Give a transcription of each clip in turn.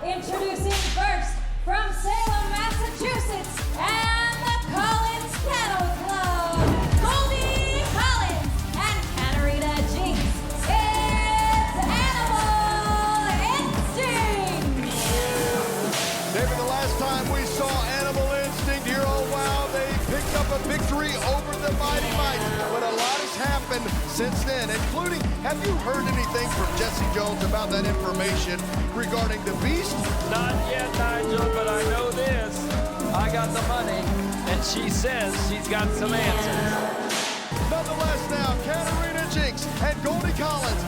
Introducing first from Salem, Massachusetts, and the Collins Cattle Club, Goldie Collins and Katarina Jinx. It's Animal Instinct! David, the last time we saw Animal Instinct here on WOW, they picked up a victory over the Mighty Mites. But a lot has happened since then, including, have you heard anything from Jessie Jones about that information regarding the Beast? Not yet, Nigel, but I know this. I got the money, and she says she's got some answers. Nonetheless now, Katarina Jinx and Goldie Collins,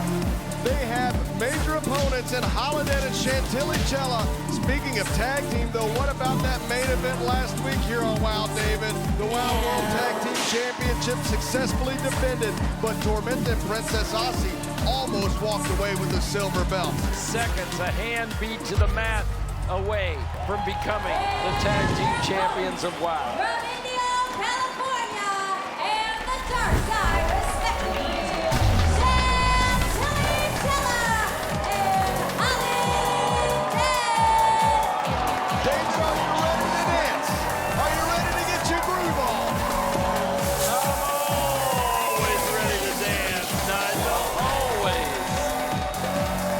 they have major opponents in Holidead and Chantilly Chella. Speaking of tag team, though, what about that main event last week here on WOW, David? The WOW World Tag Team Championship successfully defended, but Tormented Princess Aussie almost walked away with the silver belt. Seconds, a hand beat to the mat away from becoming the tag team champions of WOW. From Indio, California, and the Dark Side, respectively, Chantilly, Chella, and Holidead. David, are you ready to dance? Are you ready to get your groove on? I'm always ready to dance, Nigel, always.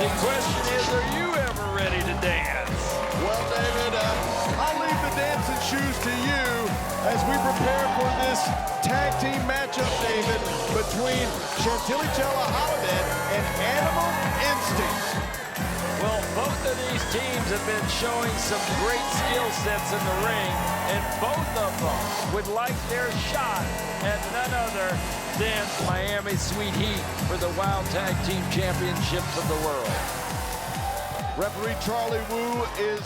The question is, are you ever ready to dance? Well, David, I'll leave the dancing shoes to you as we prepare for this tag team matchup, David, between Chantilly Chella Holidead and Animal Instinct. Well, both of these teams have been showing some great skill sets in the ring, and both of them would like their shot at none other than Miami Sweet Heat for the WOW Tag Team Championships of the world. Referee Charlie Wu is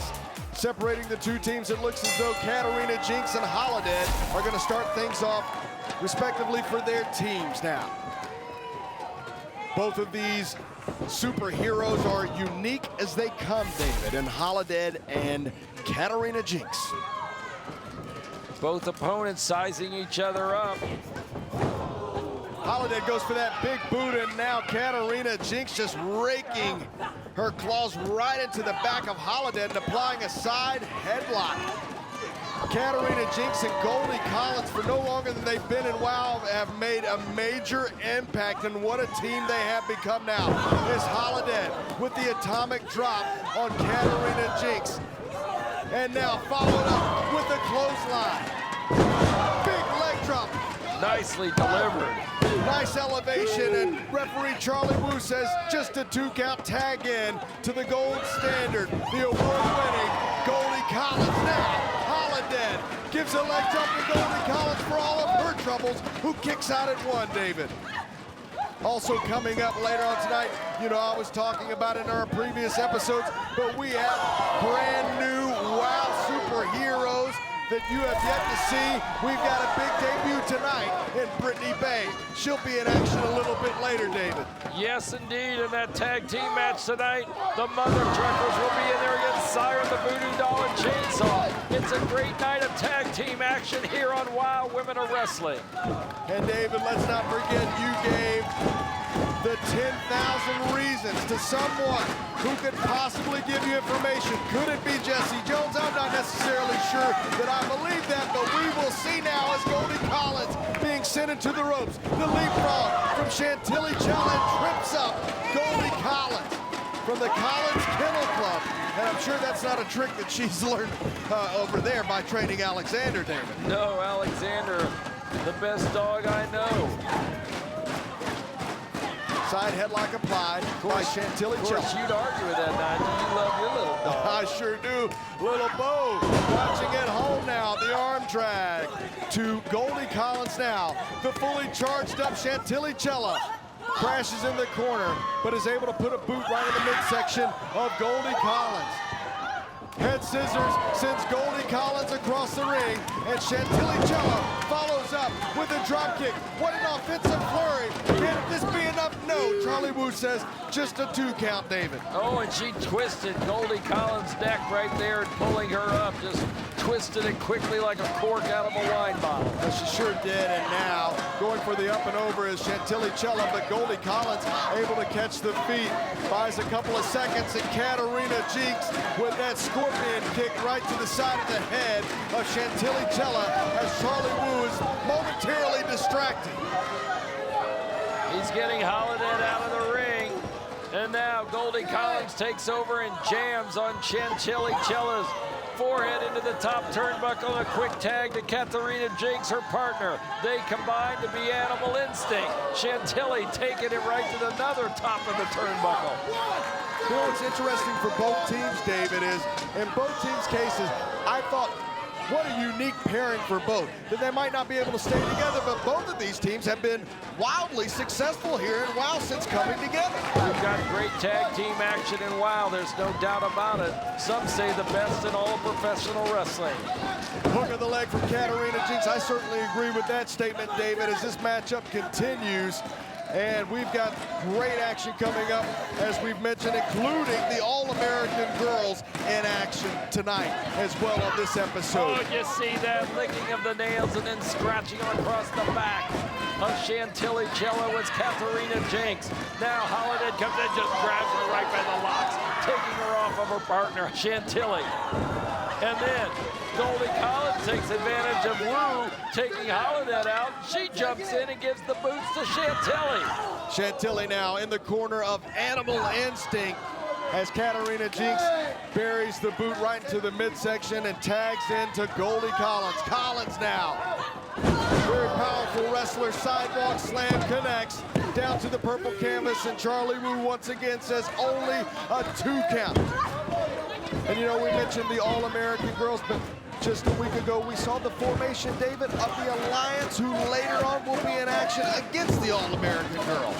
separating the two teams. It looks as though Katarina Jinx and Holidead are going to start things off respectively for their teams now. Both of these superheroes are unique as they come, David, and Holidead and Katarina Jinx. Both opponents sizing each other up. Holidead goes for that big boot, and now Katarina Jinx just raking her claws right into the back of Holidead and applying a side headlock. Katarina Jinx and Goldie Collins, for no longer than they've been in WOW, have made a major impact, and what a team they have become now. Is Holidead with the atomic drop on Katarina Jinx. And now followed up with the clothesline. Big leg drop. Nicely delivered. Nice elevation, and referee Charlie Wu says just a 2-count tag in to the gold standard. The award-winning Goldie Collins. Now, Holidead gives a leg drop to Goldie Collins for all of her troubles, who kicks out at 1, David. Also coming up later on tonight, you know, I was talking about it in our previous episodes, but we have brand new WOW superheroes that you have yet to see. We've got a big debut tonight in Brittany Bay. She'll be in action a little bit later, David. Yes, indeed, in that tag team match tonight, the Mother Truckers will be in there against Siren, the Voodoo Doll, and Chainsaw. It's a great night of tag team action here on WOW Women of Wrestling. And David, let's not forget you gave the 10,000 reasons to someone who could possibly give you information. Could it be Jessie Jones? I'm not necessarily sure that I believe that, but we will see now as Goldie Collins being sent into the ropes. The leapfrog from Chantilly Chella trips up Goldie Collins from the Collins Kennel Club. And I'm sure that's not a trick that she's learned over there by training Alexander, David. No, Alexander, the best dog I know. Side headlock applied by Chantilly Chella. Of course, you'd argue with that, Nigel. You love your little dog. I sure do. Little Bo watching at home now. The arm drag to Goldie Collins now. The fully charged up Chantilly Chella crashes in the corner, but is able to put a boot right in the midsection of Goldie Collins. Head scissors sends Goldie Collins across the ring, and Chantilly Chella follows up with a drop kick. What an offensive flurry. Can this be enough? No, Charlie Wu says just a 2-count, David. Oh, and she twisted Goldie Collins' neck right there and pulling her up, just twisted it quickly like a cork out of a wine bottle. Well, she sure did, and now going for the up and over is Chantilly Chella, but Goldie Collins able to catch the feet, buys a couple of seconds, and Katarina Jinx with that scorpion kick right to the side of the head of Chantilly Chella as Charlie Wu is momentarily distracted. He's getting Holidead out of the ring. And now Goldie Collins takes over and jams on Chantilly Chella's forehead into the top turnbuckle. A quick tag to Katarina Jinx, her partner. They combine to be Animal Instinct. Chantilly taking it right to another top of the turnbuckle. You know what's interesting for both teams, David, is in both teams' cases, I thought, what a unique pairing for both. That they might not be able to stay together, but both of these teams have been wildly successful here in WOW since coming together. We've got great tag team action in WOW, there's no doubt about it. Some say the best in all of professional wrestling. Hook of the leg from Katarina Jinx. I certainly agree with that statement, David, as this matchup continues. And we've got great action coming up, as we've mentioned, including the All-American girls in action tonight as well on this episode. Oh, you see that licking of the nails and then scratching across the back of Chantilly Chella was Katarina Jinx. Now Holidead comes in, just grabs her right by the locks, taking her off of her partner, Chantilly. And then Goldie Collins takes advantage of Wu taking Holidead out. She jumps in and gives the boots to Chantilly. Chantilly now in the corner of Animal Instinct as Katarina Jinx buries the boot right into the midsection and tags into Goldie Collins. Collins now, very powerful wrestler, sidewalk slam connects down to the purple canvas, and Charlie Wu once again says only a 2 count. And you know, we mentioned the All-American girls, but just a week ago we saw the formation, David, of the Alliance, who later on will be in action against the All-American girls.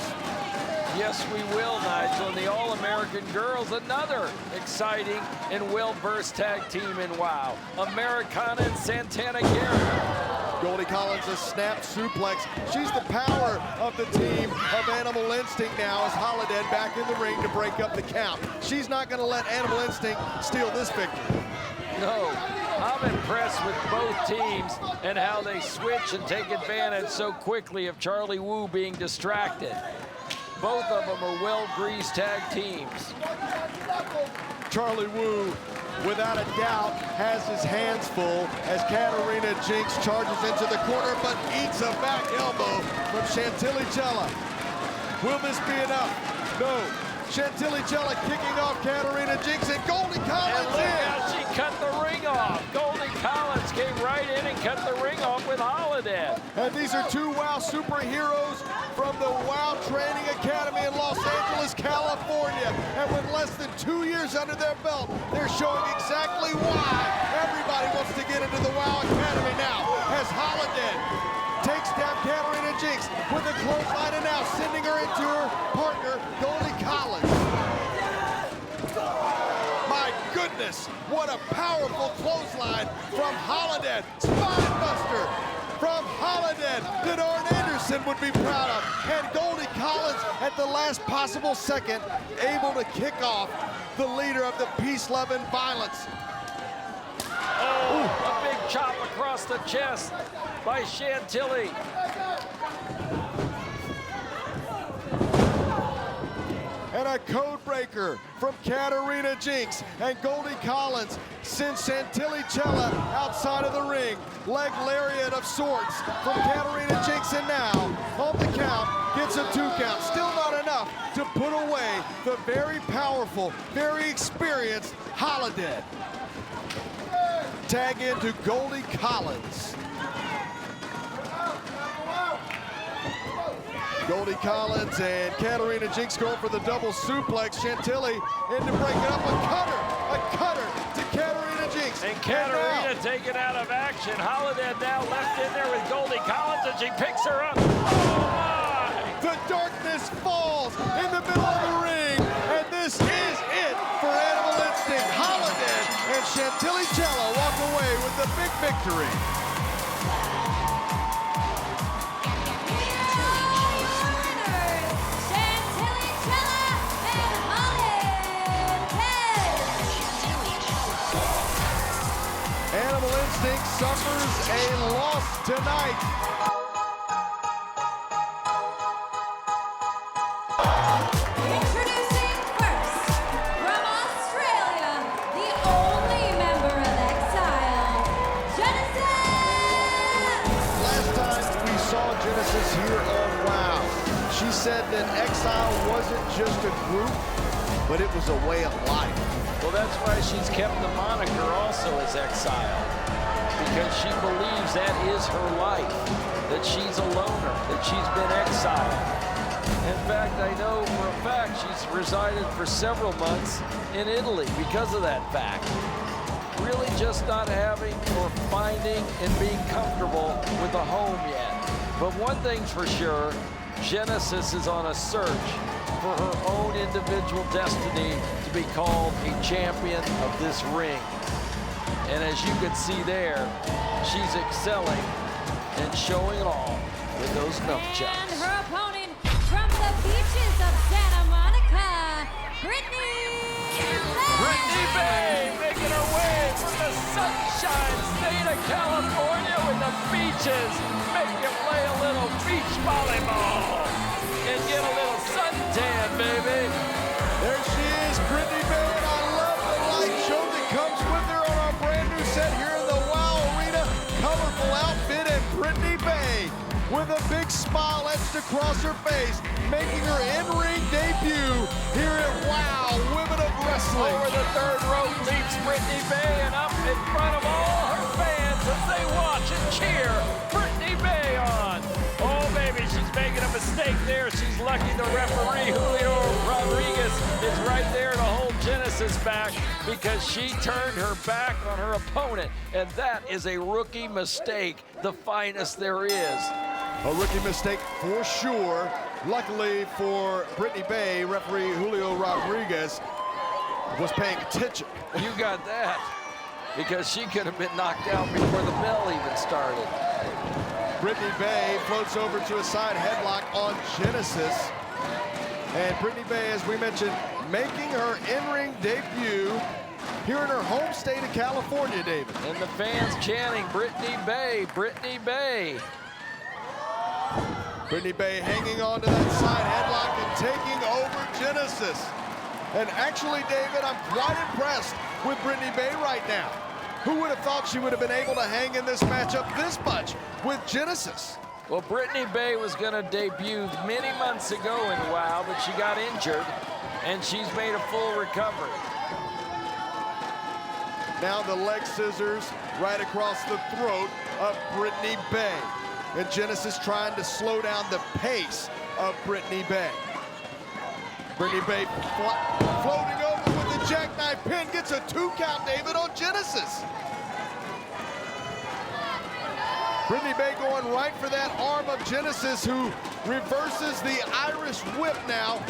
Yes, we will, Nigel. And the All-American girls, another exciting and WOWverse tag team in WOW. Americana and Santana Garrett. Goldie Collins, a snap suplex. She's the power of the team of Animal Instinct now as Holidead back in the ring to break up the count. She's not going to let Animal Instinct steal this victory. No, I'm impressed with both teams and how they switch and take advantage so quickly of Charlie Wu being distracted. Both of them are well-greased tag teams. Charlie Wu, without a doubt, has his hands full as Katarina Jinx charges into the corner but eats a back elbow from Chantilly Chella. Will this be enough? No. Chantilly Chella kicking off Katarina Jinx, and Goldie Collins and look how she cut the ring off. Goldie Collins came right in and cut the ring off with Holidead. And these are 2 WOW superheroes from the WOW Training Academy in Los Angeles, California. And with less than 2 years under their belt, they're showing exactly why everybody wants to get into the WOW Academy now, as Holidead takes down Katarina Jinx with a clothesline, and now sending her into her partner, Goldie Collins. My goodness, what a powerful clothesline from Holidead. Spinebuster from Holidead that Arn Anderson would be proud of. And Goldie Collins at the last possible second able to kick off the leader of the peace-loving violence. Oh, a big chop across the chest by Chantilly. And a code breaker from Katarina Jinx, and Goldie Collins sends Chantilly Chella outside of the ring. Leg lariat of sorts from Katarina Jinx, and now on the count gets a 2 count. Still not enough to put away the very powerful, very experienced Holidead. Tag into Goldie Collins. Goldie Collins and Katarina Jinx going for the double suplex. Chantilly in to break it up. A cutter to Katarina Jinx. And Katarina taken out of action. Holidead now left in there with Goldie Collins, and she picks her up. Oh my! The darkness falls in the middle of the ring, and this is it for Animal Instinct. Holidead and Chantilly Chella walk away with the big victory. Animal suffers a loss tonight. Introducing first, from Australia, the only member of Exile, Genesis! Last time we saw Genesis here on WOW, she said that Exile wasn't just a group, but it was a way of life. Well, that's why she's kept the moniker also as Exile, because she believes that is her life, that she's a loner, that she's been exiled. In fact, I know for a fact she's resided for several months in Italy because of that fact. Really just not having or finding and being comfortable with a home yet. But one thing's for sure, Genesis is on a search for her own individual destiny to be called a champion of this ring. And as you can see there, she's excelling and showing it all with those nunchucks. And her opponent from the beaches of Santa Monica, Brittany Bay making her way from the sunshine state of California with the beaches. Make you play a little beach volleyball and get a little suntan, baby. There she is, Brittany Bay, and I love the light show that comes with her on our brand new set here in the WOW Arena. Colorful outfit and Brittany Bay with a big smile etched across her face, making her in-ring debut here at WOW Women of Wrestling. Over the third rope leaps Brittany Bay and up in front of all her fans as they watch and cheer Brittany Bay on. Oh, baby, she's making a mistake there. She's lucky the referee, Julio Rodriguez, is right there to hold Genesis back because she turned her back on her opponent, and that is a rookie mistake, the finest there is. A rookie mistake for sure. Luckily for Brittany Bay, referee Julio Rodriguez was paying attention. You got that, because she could have been knocked out before the bell even started. Brittany Bay floats over to a side headlock on Genesis. And Brittany Bay, as we mentioned, making her in-ring debut here in her home state of California, David. And the fans chanting, Brittany Bay, Brittany Bay. Brittany Bay hanging on to that side headlock and taking over Genesis. And actually, David, I'm quite impressed with Brittany Bay right now. Who would have thought she would have been able to hang in this matchup this much with Genesis? Well, Brittany Bay was going to debut many months ago in WOW, but she got injured, and she's made a full recovery. Now the leg scissors right across the throat of Brittany Bay. And Genesis trying to slow down the pace of Brittany Bay. Brittany Bay floating over with the jackknife pin, gets a 2 count, David, on Genesis. Brittany Bay going right for that arm of Genesis, who reverses the Irish whip now,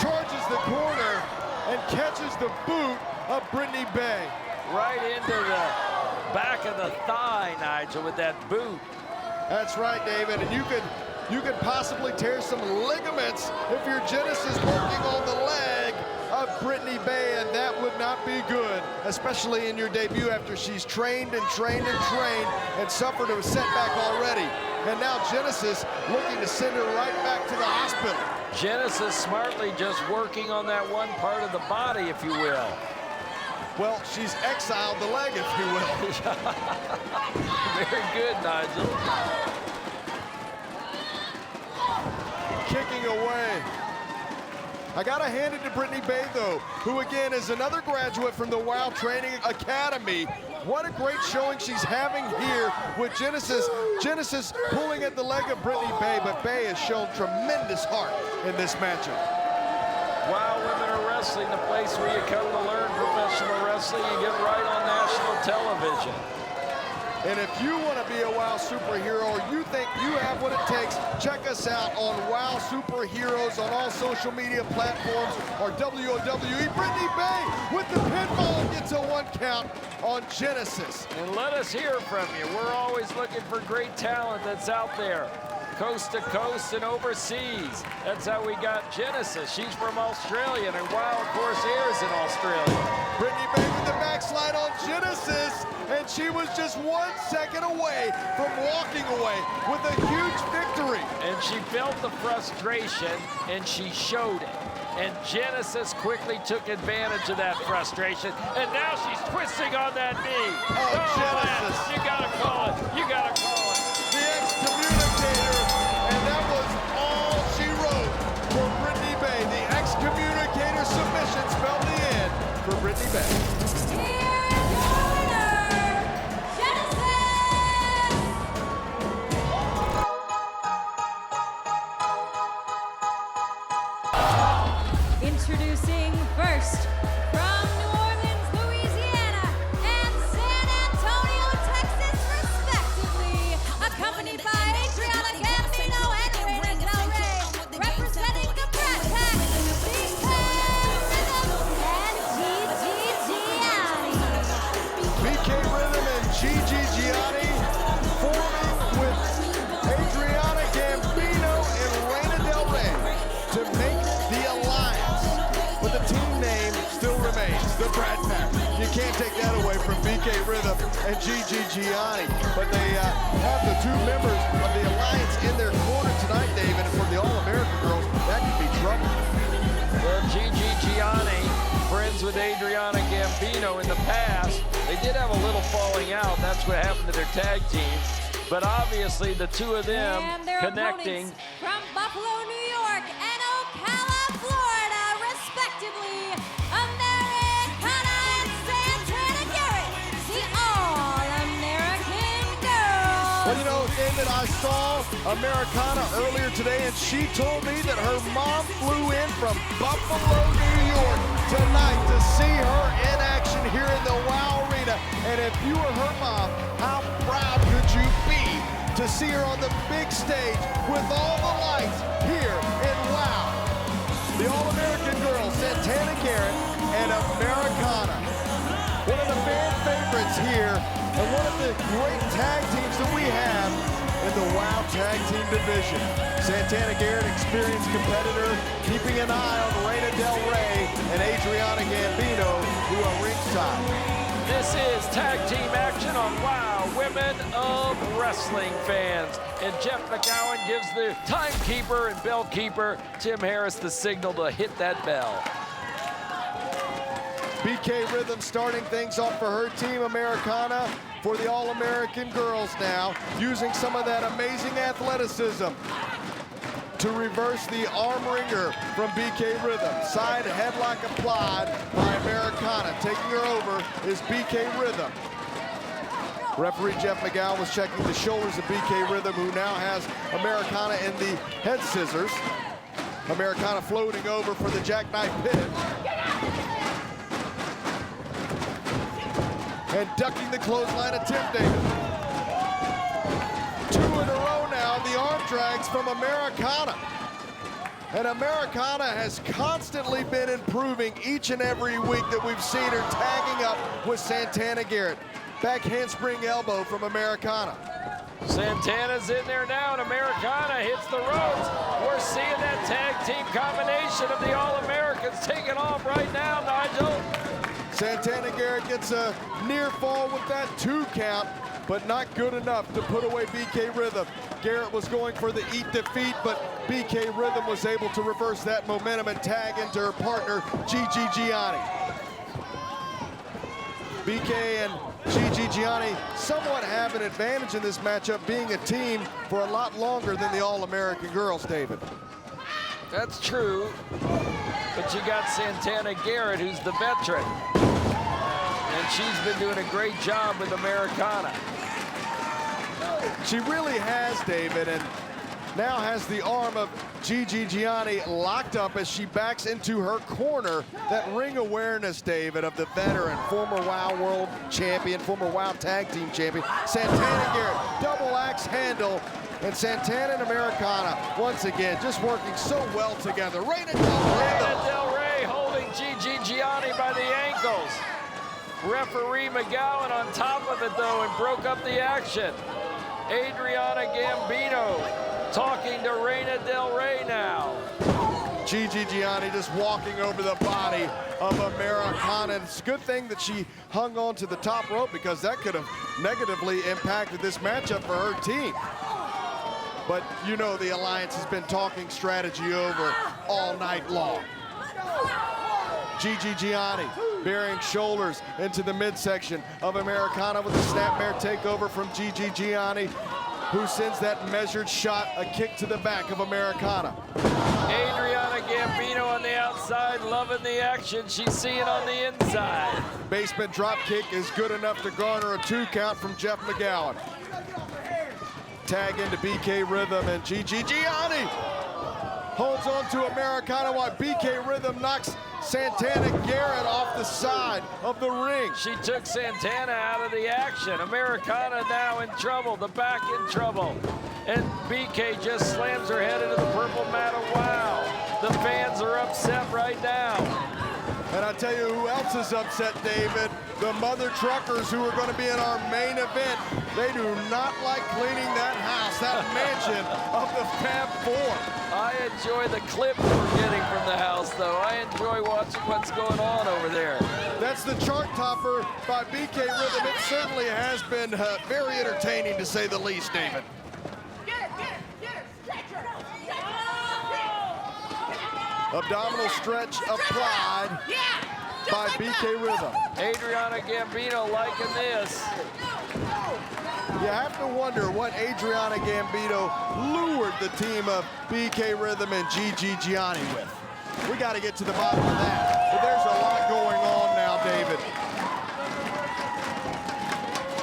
charges the corner, and catches the boot of Brittany Bay. Right into the back of the thigh, Nigel, with that boot. That's right, David, and you could possibly tear some ligaments if your Genesis working on the leg of Brittany Bay, and that would not be good, especially in your debut after she's trained and trained and trained and suffered a setback already. And now Genesis looking to send her right back to the hospital. Genesis smartly just working on that one part of the body, if you will. Well, she's exiled the leg, if you will. Very good, Nigel. Kicking away. I gotta hand it to Brittany Bay, though, who again is another graduate from the WOW Training Academy. What a great showing she's having here with Genesis. Genesis pulling at the leg of Brittany Bay, but Bay has shown tremendous heart in this matchup. WOW Women of Wrestling, the place where you come to learn professional wrestling and get right on national television. And if you want to be a WOW superhero or you think you have what it takes, check us out on WOW Superheroes on all social media platforms or WWE. Brittany Bay with the pinfall gets a 1 count on Genesis. And let us hear from you. We're always looking for great talent that's out there. coast to coast and overseas. That's how we got Genesis. She's from Australia, and WOW, of course, airs in Australia. Brittany Bay with the backslide on Genesis, and she was just 1 second away from walking away with a huge victory. And she felt the frustration, and she showed it. And Genesis quickly took advantage of that frustration, and now she's twisting on that knee. Oh, Genesis. Man, you gotta call it. You gotta call it. The excommunicator, and that was all she wrote for Brittany Bay. The excommunicator submission spelled the end for Brittany Bay. Here is your winner, Genesis! Introducing first, from New Orleans, Louisiana, and San Antonio, Texas, respectively, accompanied by Adriana Gambino and Reina Del Rey, representing the Brat Pack, BK Rhythm and Gigi Gianni. BK Rhythm and Gigi Gianni forming with Adriana Gambino and Reina Del Rey to make the alliance. But the team name still remains the Brat Pack. You can't take that away from BK Rhythm and Gigi Gianni. But they have the two members of the alliance in their corner tonight, David. And for the All-American girls, that could be trouble. Well, Gigi Gianni, friends with Adriana Gambino in the past. They did have a little falling out. That's what happened to their tag team. But obviously, the two of them And their connecting. opponents from Buffalo, New York, and Ocala, Florida, respectively, Americana and Santana Garrett, the All-American Girls. Well, you know, David, I saw Americana earlier today, and she told me that her mom flew in from Buffalo, New York tonight to see her in action here in the WOW Arena. And if you were her mom, how proud could you be to see her on the big stage with all the lights here in WOW? The All-American Girls, Santana Garrett and Americana. One of the fan favorites here, and one of the great tag teams that we have in the WOW Tag Team Division. Santana Garrett, experienced competitor, keeping an eye on Reina Del Rey and Adriana Gambino, who are ringside. This is tag team action on WOW, Women of Wrestling fans. And Jeff McGowan gives the timekeeper and bellkeeper, Tim Harris, the signal to hit that bell. BK Rhythm starting things off for her team, Americana, for the All-American Girls now, using some of that amazing athleticism to reverse the arm wringer from BK Rhythm. Side headlock applied by Americana. Taking her over is BK Rhythm. Referee Jeff McGowan was checking the shoulders of BK Rhythm, who now has Americana in the head scissors. Americana floating over for the jackknife pin. And ducking the clothesline attempt, David. Two in a row now, the arm drags from Americana. And Americana has constantly been improving each and every week that we've seen her tagging up with Santana Garrett. Back handspring elbow from Americana. Santana's in there now, and Americana hits the ropes. We're seeing that tag team combination of the All-Americans taking off right now, Nigel. Santana Garrett gets a near fall with that 2 count, but not good enough to put away BK Rhythm. Garrett was going for the eat defeat, but BK Rhythm was able to reverse that momentum and tag into her partner, Gigi Gianni. BK and Gigi Gianni somewhat have an advantage in this matchup, being a team for a lot longer than the All-American Girls, David. That's true, but you got Santana Garrett, who's the veteran. And she's been doing a great job with Americana. She really has, David, and now has the arm of Gigi Gianni locked up as she backs into her corner. That ring awareness, David, of the veteran, former WOW World Champion, former WOW Tag Team Champion, Santana Garrett, double axe handle, and Santana and Americana, once again, just working so well together. Reina Del Rey holding Gigi Gianni by the ankles. Referee McGowan on top of it, though, and broke up the action. Adriana Gambino talking to Reina Del Rey now. Gigi Gianni just walking over the body of Americana. And it's a good thing that she hung on to the top rope, because that could have negatively impacted this matchup for her team. But you know the Alliance has been talking strategy over all night long. Gigi Gianni burying shoulders into the midsection of Americana with a snapmare takeover from Gigi Gianni, who sends that measured shot, a kick to the back of Americana. Adriana Gambino on the outside, loving the action she's seeing on the inside. Basement drop kick is good enough to garner a 2 count from Jeff McGowan. Tag into BK Rhythm, and Gigi Gianni holds on to Americana while BK Rhythm knocks Santana Garrett off the side of the ring. She took Santana out of the action. Americana now in trouble, the back in trouble. And BK just slams her head into the purple mat. Wow, the fans are upset right now. And I tell you who else is upset, David. The mother truckers who are going to be in our main event. They do not like cleaning that house, that mansion of the Fab Four. I enjoy the clips we're getting from the house, though. I enjoy watching what's going on over there. That's the chart topper by BK Rhythm. It certainly has been very entertaining, to say the least, David. Abdominal stretch applied by BK Rhythm. Adriana Gambino liking this. You have to wonder what Adriana Gambino lured the team of BK Rhythm and Gigi Gianni with. We got to get to the bottom of that. But there's a lot going on now, David.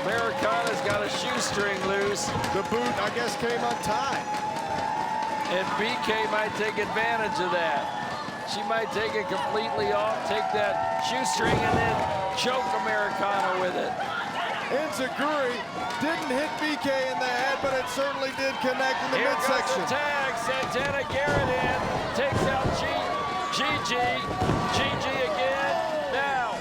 Americana's got a shoestring loose. The boot, I guess, came untied. And BK might take advantage of that. She might take it completely off, take that shoestring, and then choke Americana with it. Enziguri didn't hit BK in the head, but it certainly did connect in the midsection. Here comes the tag. Santana Garrett in, takes out Gigi again. Now,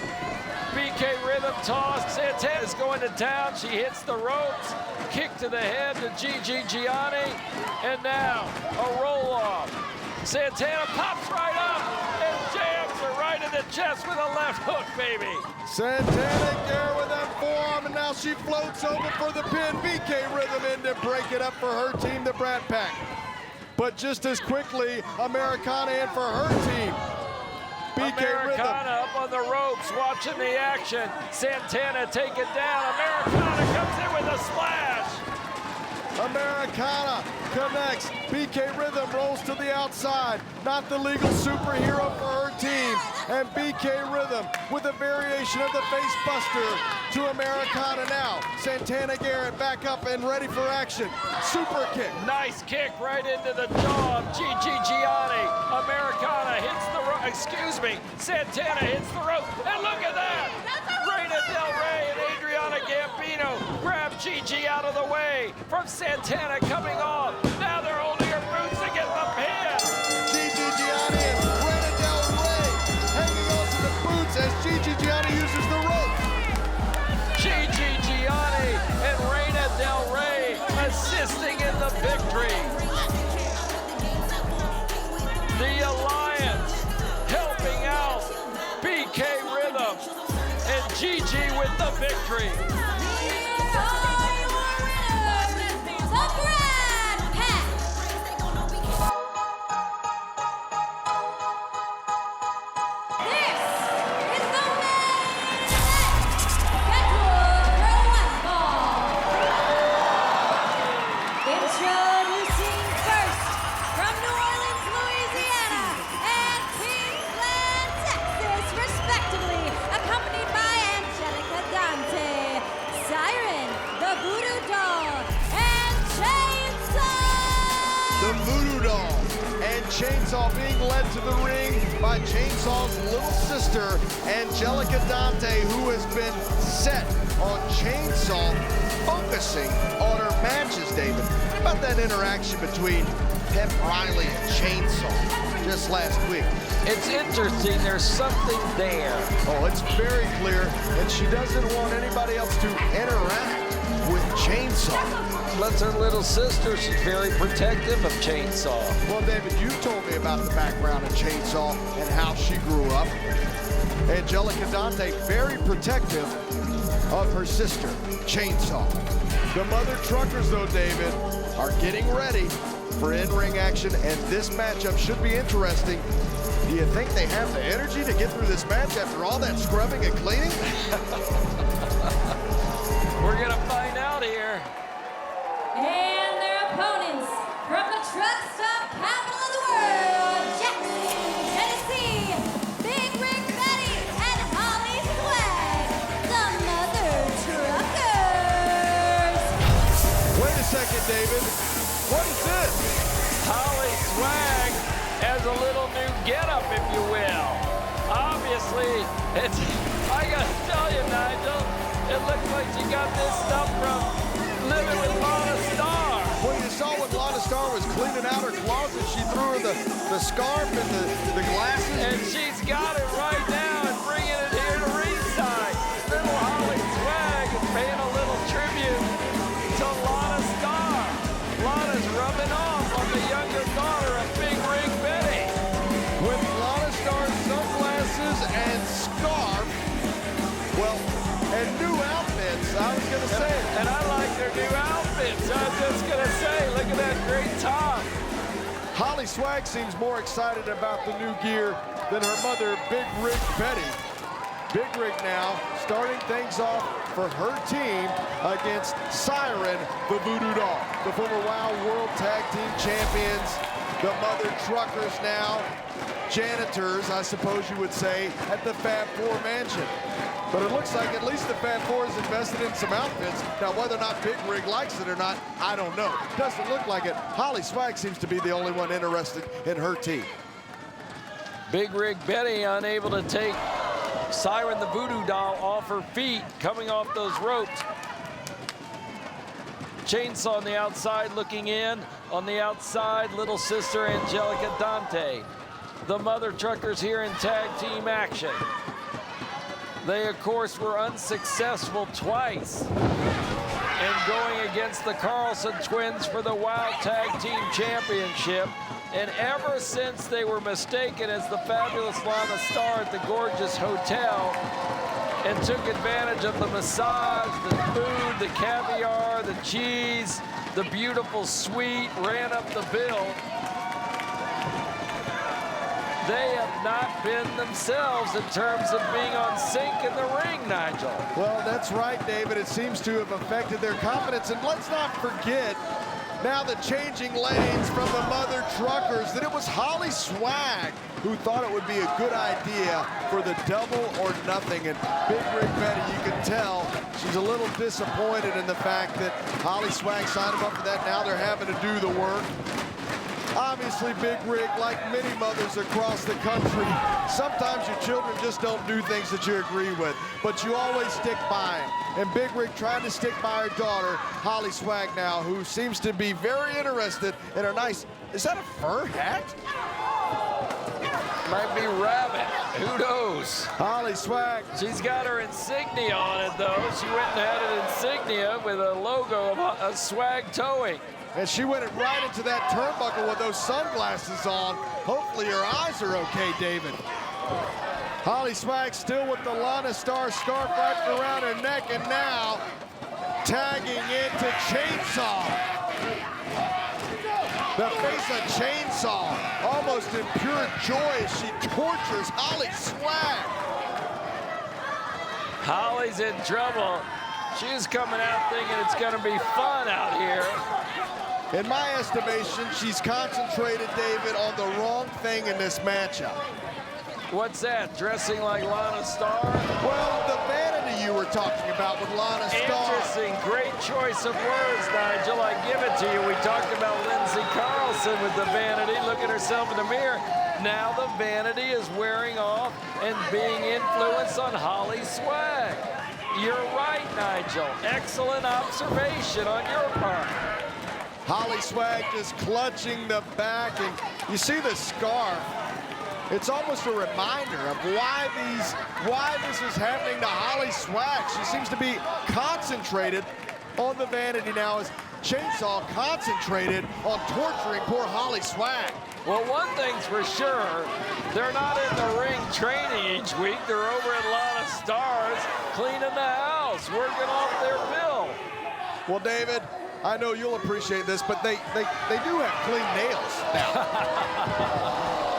BK Rhythm toss. Santana's going to town. She hits the ropes. Kick to the head to Gigi Gianni. And now, a roll-off. Santana pops right up and jams her right in the chest with a left hook, baby. Santana Garrett with that forearm, and now she floats over for the pin. BK Rhythm in to break it up for her team, the Brat Pack. But just as quickly, Americana in for her team. BK Americana Rhythm up on the ropes, watching the action. Santana take it down. Americana comes in with a splash. Americana connects. BK Rhythm rolls to the outside. Not the legal superhero for her team. And BK Rhythm with a variation of the face buster to Americana now. Santana Garrett back up and ready for action. Super kick. Nice kick right into the jaw of Gigi Gianni. Americana hits the rope. Excuse me. Santana hits the rope. And look at that. Reina Del Rey and Adriana Gambino grab Gigi out of the way from Santana coming off. Now they're holding her boots to get the pin. Gigi Gianni and Reina Del Rey hanging on to the boots as Gigi Gianni uses the rope. Gigi Gianni and Reina Del Rey assisting in the victory. The Alliance helping out BK Rhythm and Gigi with the victory. Chainsaw being led to the ring by Chainsaw's little sister, Angelica Dante, who has been set on Chainsaw, focusing on her matches, David. What about that interaction between Pep Riley and Chainsaw just last week? It's interesting, there's something there. Oh, it's very clear, and she doesn't want anybody else to interact with Chainsaw. That's her little sister. She's very protective of Chainsaw. Well, David, you told me about the background of Chainsaw and how she grew up. Angelica Dante, very protective of her sister, Chainsaw. The mother truckers, though, David, are getting ready for in-ring action, and this matchup should be interesting. Do you think they have the energy to get through this match after all that scrubbing and cleaning? We're gonna find out here. And their opponents from the truck stop capital of the world, Jackson, Tennessee, Big Rig Betty and Holly Swag, the Mother Truckers. Wait a second, David. What is this? Holly Swag has a little new getup, if you will. Obviously, I gotta tell you, Nigel, it looks like she got this stuff from Living with Lana Star. Well, you saw when Lana Star was cleaning out her closet, she threw her the scarf and the glasses. And she's got it right now and bringing it here to ringside. Little Holly Swag is paying a little tribute to Lana Star. Lana's rubbing off on the younger daughter of Big Rig Betty. With Lana Star's sunglasses and scarf, well, and new outfits, I was gonna say. And I like their new outfits. I was just gonna say, look at that great top. Holly Swag seems more excited about the new gear than her mother, Big Rig Betty. Big Rig now starting things off for her team against Siren, the Voodoo Doll. The former WOW World Tag Team Champions, the Mother Truckers now, janitors, I suppose you would say, at the Fab Four Mansion. But it looks like at least the Fab Four is invested in some outfits. Now, whether or not Big Rig likes it or not, I don't know. Doesn't look like it. Holly Swag seems to be the only one interested in her team. Big Rig Betty unable to take Siren the Voodoo Doll off her feet, coming off those ropes. Chainsaw on the outside looking in. On the outside, little sister Angelica Dante. The Mother Truckers here in tag team action. They, of course, were unsuccessful twice in going against the Carlson twins for the WOW Tag Team Championship. And ever since they were mistaken as the fabulous Lana Star at the gorgeous hotel and took advantage of the massage, the food, the caviar, the cheese, the beautiful suite, ran up the bill, they have not been themselves in terms of being on sync in the ring, Nigel. Well, that's right, David. It seems to have affected their confidence. And let's not forget, now the changing lanes from the Mother Truckers, that it was Holly Swag who thought it would be a good idea for the double or nothing. And Big Rig Betty, you can tell she's a little disappointed in the fact that Holly Swag signed them up for that. Now they're having to do the work. Obviously, Big Rig, like many mothers across the country, sometimes your children just don't do things that you agree with, but you always stick by them. And Big Rig trying to stick by her daughter, Holly Swag now, who seems to be very interested in her nice, is that a fur hat? Might be rabbit, who knows? Holly Swag. She's got her insignia on it, though. She went and had an insignia with a logo of Swag Towing. And she went right into that turnbuckle with those sunglasses on. Hopefully her eyes are okay, David. Holly Swag still with the Lana Star scarf wrapped around her neck, and now tagging into Chainsaw. The face of Chainsaw, almost in pure joy as she tortures Holly Swag. Holly's in trouble. She's coming out thinking it's gonna be fun out here. In my estimation, she's concentrated, David, on the wrong thing in this matchup. What's that, dressing like Lana Star? Well, the vanity you were talking about with Lana Star. Interesting, great choice of words, Nigel. I give it to you. We talked about Lindsay Carlson with the vanity. Look at herself in the mirror. Now the vanity is wearing off and being influenced on Holly Swag. You're right, Nigel. Excellent observation on your part. Holly Swag just clutching the back, and you see the scarf. It's almost a reminder of why this is happening to Holly Swag. She seems to be concentrated on the vanity now as Chainsaw concentrated on torturing poor Holly Swag. Well, one thing's for sure, they're not in the ring training each week. They're over at Lana Stars cleaning the house, working off their bill. Well, David, I know you'll appreciate this, but they do have clean nails now.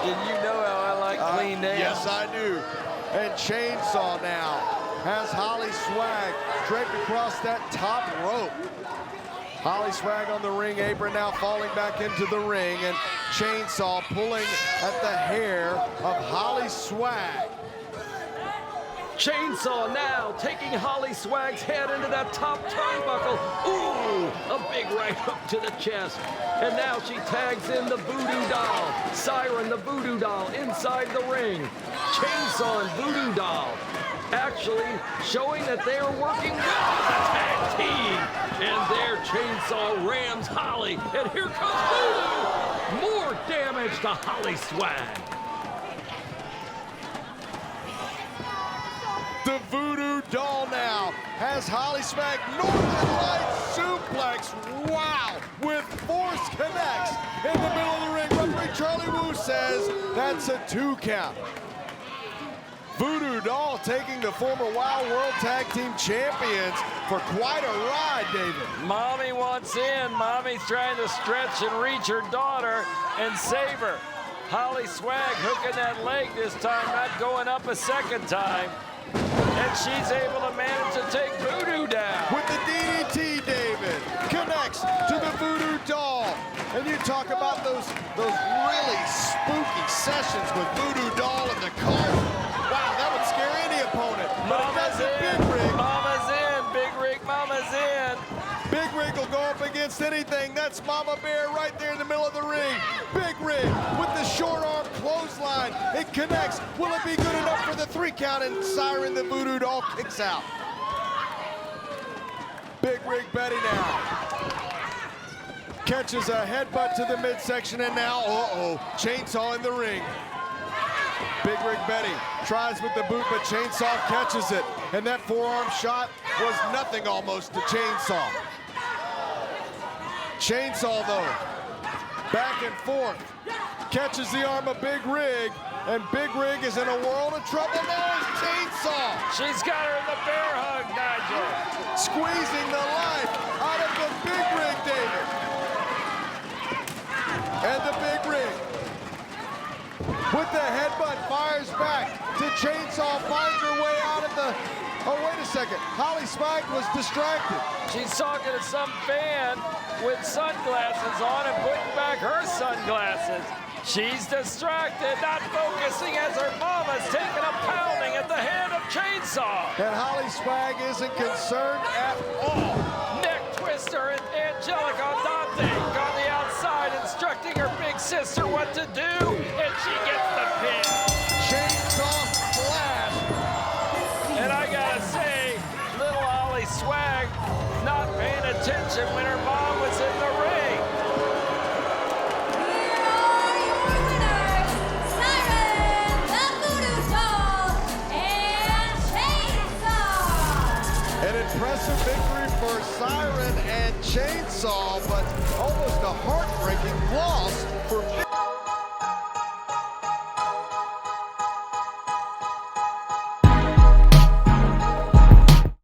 And you know how I like clean nails. Yes, I do. And Chainsaw now has Holly Swag draped across that top rope. Holly Swag on the ring apron now falling back into the ring, and Chainsaw pulling at the hair of Holly Swag. Chainsaw now taking Holly Swag's head into that top turnbuckle. Ooh, a big right hook to the chest. And now she tags in the Voodoo doll. Siren, the Voodoo doll, inside the ring. Chainsaw and Voodoo doll actually showing that they are working well as a tag team. And there Chainsaw rams Holly. And here comes Voodoo. More damage to Holly Swag. The Voodoo doll now has Holly Swag Northern Light suplex. Wow, with force connects in the middle of the ring. Referee Charlie Wu says that's a 2 count. Voodoo doll taking the former WOW World Tag Team Champions for quite a ride, David. Mommy wants in. Mommy's trying to stretch and reach her daughter and save her. Holly Swag hooking that leg this time, not going up a second time. And she's able to manage to take Voodoo down. With the DDT, David connects to the Voodoo doll. And you talk about those really spooky sessions with Voodoo doll in the cart. Wow, that would scare any opponent. But it doesn't. Big Rig. Mama's in. Big Rig, Mama's in. Big Rig will go up against anything. That's Mama Bear right there in the middle of the ring. Big Rig with the short arm clothesline. It connects. Will it be good enough for the 3 count? And Siren, the Voodoo doll, kicks out. Big Rig Betty now catches a headbutt to the midsection, and now, Chainsaw in the ring. Big Rig Betty tries with the boot, but Chainsaw catches it. And that forearm shot was nothing almost to Chainsaw. Chainsaw, though, back and forth, catches the arm of Big Rig, and Big Rig is in a world of trouble now as Chainsaw. She's got her in the bear hug, Nigel. Squeezing the life out of the Big Rig, David. And the Big Rig, with the headbutt, fires back to Chainsaw, finds her way out of the... Oh, wait a second. Holly Swag was distracted. She's talking to some fan with sunglasses on and putting back her sunglasses. She's distracted, not focusing as her mama's taking a pounding at the hand of Chainsaw. And Holly Swag isn't concerned at all. Neck twister and Angelica Dante on the outside instructing her big sister what to do, and she gets the pin. Chainsaw splash. And I gotta say, little Holly Swag not paying attention when her mom was in the ring. Here are your winners, Siren, the Voodoo doll, and Chainsaw. An impressive victory for Siren and Chainsaw, but almost a heartbreaking